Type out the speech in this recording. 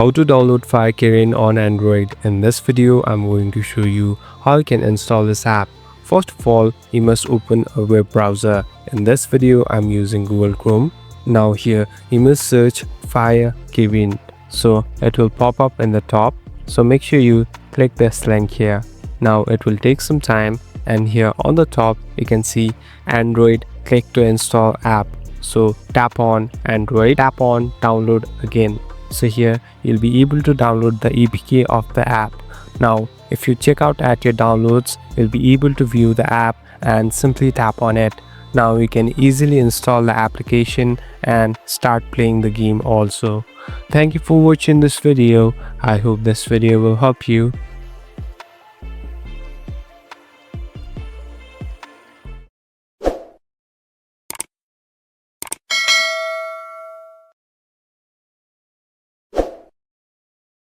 How to download Fire Kirin on Android. In this video, I'm going to show you how you can install this app. First of all, you must open a web browser. In this video, I'm using Google Chrome. Now here, you must search Fire Kirin. So it will pop up in the top. So make sure you click this link here. Now it will take some time, and here on the top, you can see Android, click to install app. So tap on Android, tap on download again. So here you'll be able to download the APK of the app. Now if you check out at your downloads, you'll be able to view the app and simply tap on it. Now you can easily install the application and start playing the game also. Thank you for watching this video. I hope this video will help you.